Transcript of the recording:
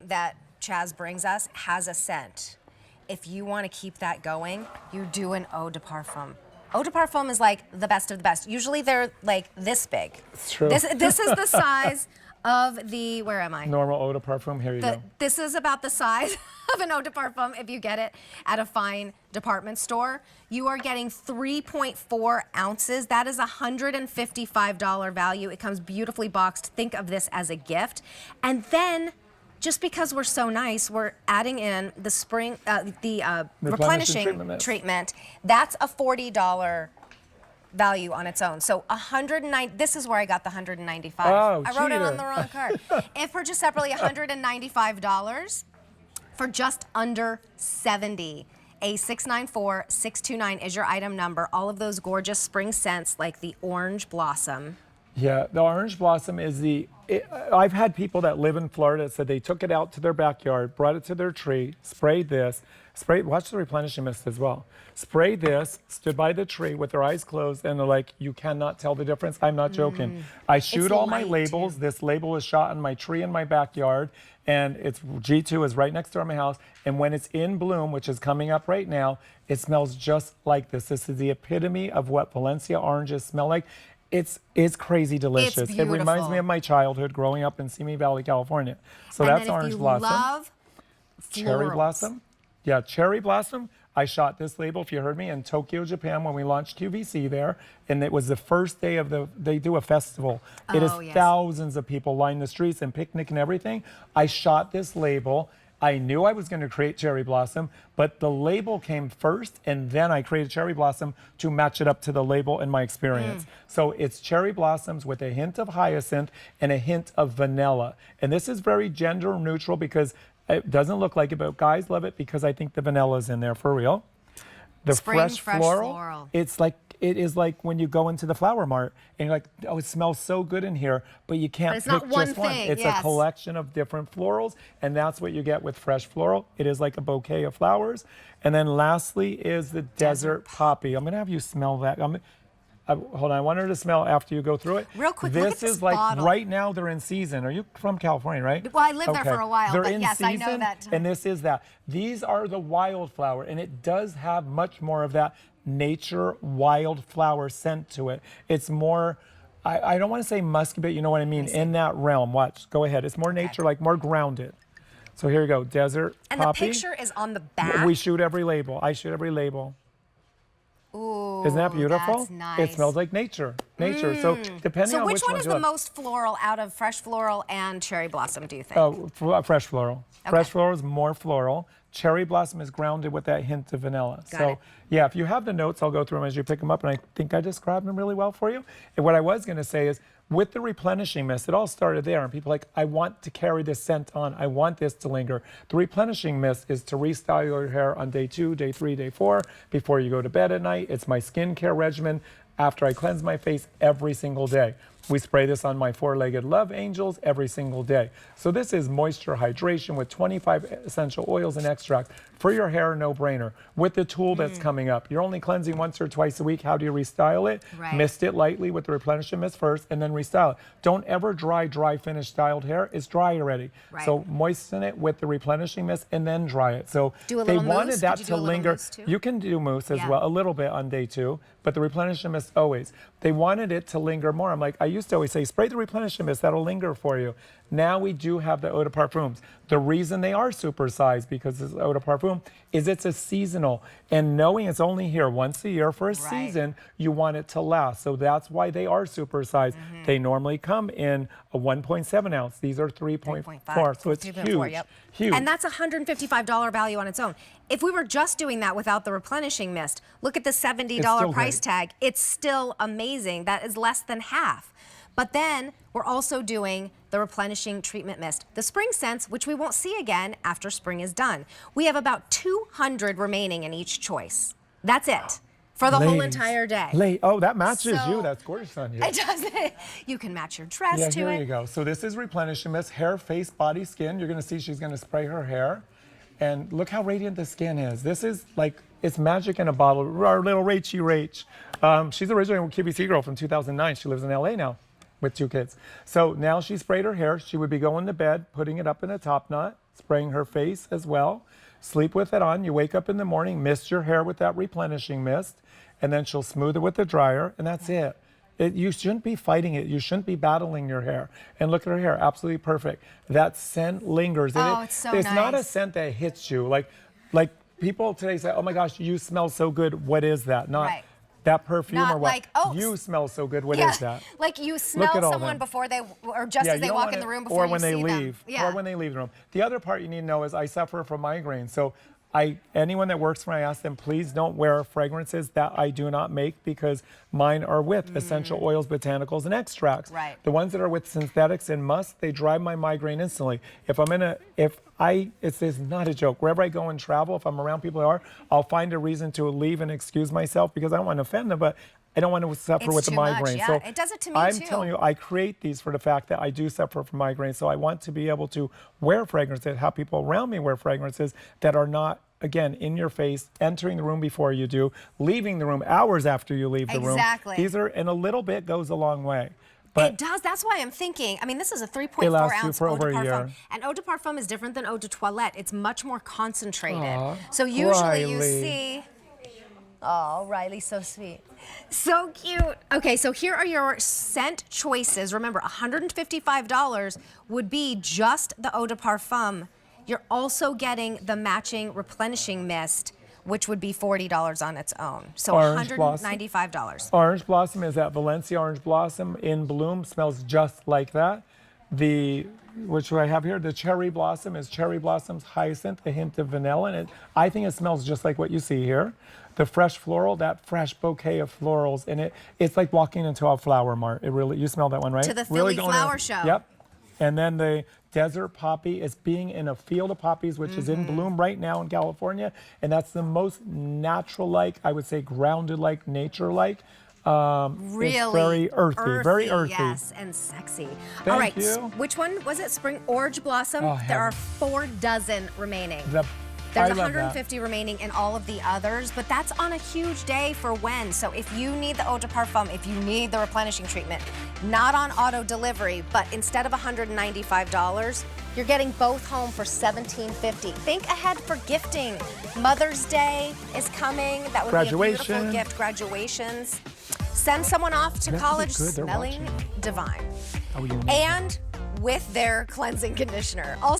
that Chaz brings us has a scent. If you want to keep that going, you do an eau de parfum. Eau de parfum is like the best of the best. Usually they're like this big. It's true. This is the size of the, where am I? Normal eau de parfum, here you go. This is about the size of an eau de parfum if you get it at a fine department store. You are getting 3.4 ounces. That is a $155 value. It comes beautifully boxed. Think of this as a gift. And then, just because we're so nice, we're adding in the spring, replenishing treatment. That's a $40 value on its own. So 109. This is where I got the 195. Oh, I wrote it on the wrong card. If purchased separately, $195 for just under $70. A 694629 is your item number. All of those gorgeous spring scents like the orange blossom. Yeah, the orange blossom is I've had people that live in Florida that said they took it out to their backyard, brought it to their tree, sprayed this, watch the replenishing mist as well. Sprayed this, stood by the tree with their eyes closed, and they're like, you cannot tell the difference. I'm not joking. I shoot all my labels. Too. This label is shot on my tree in my backyard, and it's G2 is right next door to my house. And when it's in bloom, which is coming up right now, it smells just like this. This is the epitome of what Valencia oranges smell like. It's crazy delicious. It reminds me of my childhood growing up in Simi Valley, California. So and that's orange blossom. Love cherry blossom. Yeah, cherry blossom. I shot this label, if you heard me, in Tokyo, Japan when we launched QVC there. And it was the first day of they do a festival. It is thousands of people line the streets and picnic and everything. I shot this label. I knew I was going to create cherry blossom, but the label came first, and then I created cherry blossom to match it up to the label in my experience. So it's cherry blossoms with a hint of hyacinth and a hint of vanilla. And this is very gender neutral because it doesn't look like it, but guys love it because I think the vanilla's in there for real. The fresh floral. It is like when you go into the flower mart and you're like, oh, it smells so good in here, but you can't pick just one. It's a collection of different florals, and that's what you get with fresh floral. It is like a bouquet of flowers. And then lastly is the desert poppy. I'm going to have you smell that. Hold on, I want her to smell after you go through it. Real quick, this look at this is like bottle. Right now they're in season. Are you from California, right? Well, I lived there for a while, they're but in yes, season, I know that. And this is that. These are the wildflower, and it does have much more of that nature wildflower scent to it. It's more, I don't want to say musky, but you know what I mean, in that realm. Watch, go ahead. It's more nature, like more grounded. So here you go, desert poppy. And the picture is on the back. We shoot every label. I shoot every label. Ooh, isn't that beautiful? That's nice. It smells like nature. So depending on which one is the most floral out of fresh floral and cherry blossom, do you think? Oh, fresh floral. Okay. Fresh floral is more floral. Cherry blossom is grounded with that hint of vanilla. Got it. Yeah, if you have the notes, I'll go through them as you pick them up, and I think I described them really well for you. And what I was going to say is, with the replenishing mist, it all started there, and people are like, I want to carry this scent on. I want this to linger. The replenishing mist is to restyle your hair on day 2, day 3, day 4, before you go to bed at night. It's my skincare regimen after I cleanse my face every single day. We spray this on my 4-legged love angels every single day. So this is moisture hydration with 25 essential oils and extract for your hair, no brainer. With the tool that's coming up, you're only cleansing once or twice a week. How do you restyle it? Mist it lightly with the replenishing mist first, and then restyle it. Don't ever dry finished styled hair. It's dry already. So moisten it with the replenishing mist and then dry it. So they wanted that to linger. You can do mousse as well, a little bit on day 2, but the replenishing mist always. They wanted it to linger more. I'm like, I used to always say, spray the replenishing mist, that'll linger for you. Now we do have the eau de parfums. The reason they are supersized, because it's eau de parfum, is it's a seasonal. And knowing it's only here once a year for a season, you want it to last. So that's why they are supersized. They normally come in a 1.7 ounce. These are 3.4. So it's huge. Huge. And that's a $155 value on its own. If we were just doing that without the replenishing mist, look at the $70 price tag. It's still amazing. That is less than half. But then we're also doing the replenishing treatment mist, the spring scents, which we won't see again after spring is done. We have about 200 remaining in each choice. That's it for the whole entire day. Oh, that matches you. That's gorgeous on you. It does. You can match your dress to it. Here you go. So this is replenishing mist, hair, face, body, skin. You're going to see she's going to spray her hair. And look how radiant the skin is. This is like, it's magic in a bottle. Our little Rach. She's originally a QVC girl from 2009. She lives in LA now with 2 kids. So now she sprayed her hair. She would be going to bed, putting it up in a top knot, spraying her face as well. Sleep with it on. You wake up in the morning, mist your hair with that replenishing mist, and then she'll smooth it with the dryer, and that's it. You shouldn't be fighting it. You shouldn't be battling your hair. And look at her hair, absolutely perfect. That scent lingers. Oh, it's so nice. It's not a scent that hits you. Like people today say, oh my gosh, you smell so good. What is that? Not Right. that perfume Not or what? like, oh, you smell so good. What is that? Like you Look smell at all someone them. before they, or just Yeah, as you they don't walk wanna- in the room before or you when they see leave, them. Yeah. or when they leave the room. The other part you need to know is I suffer from migraines. So anyone that works for me, I ask them, please don't wear fragrances that I do not make because mine are with essential oils, botanicals, and extracts. Right. The ones that are with synthetics and musk, they drive my migraine instantly. It's not a joke. Wherever I go and travel, if I'm around people that are, I'll find a reason to leave and excuse myself because I don't want to offend them, but I don't want to suffer It's with the too much, migraine. yeah. So It does it to me I'm too. telling you, I create these for the fact that I do suffer from migraine. So I want to be able to wear fragrances, have people around me wear fragrances that are not, again, in your face, entering the room before you do, leaving the room hours after you leave the room. Exactly. These are, and a little bit goes a long way. But It does. That's why I'm thinking. I mean, this is a It 3.4 lasts you ounce for eau de over a parfum. year. And eau de parfum is different than eau de toilette. It's much more concentrated. Aw, So usually you Riley. see. Oh, Riley's so sweet. So cute. Okay, so here are your scent choices. Remember, $155 would be just the eau de parfum. You're also getting the matching replenishing mist, which would be $40 on its own. So Orange blossom. $195. Orange Blossom is that Valencia Orange Blossom in bloom, smells just like that. Which I have here, the Cherry Blossom is Cherry Blossoms, Hyacinth, a hint of vanilla in it. I think it smells just like what you see here. The Fresh Floral, that fresh bouquet of florals in it. It's like walking into a flower mart. It really, you smell that one, right? To the Really Philly going Flower in. Show. Yep. And then the Desert Poppy is being in a field of poppies, which is in bloom right now in California. And that's the most natural-like, I would say grounded-like, nature-like. Really It's very earthy, very earthy. Yes, and sexy. Thank All right, you. which one was it? Spring Orange Blossom. Oh, there are heaven. 4 dozen remaining. I There's love 150 remaining in all of the others, but that's on a huge day for WEN. So if you need the eau de parfum, if you need the replenishing treatment, not on auto delivery, but instead of $195, you're getting both home for $17.50. Think ahead for gifting. Mother's Day is coming. That would be a beautiful Graduation. gift. Graduations. Send someone off to That's college good, they're smelling watching. divine. Oh, you need And with their cleansing conditioner.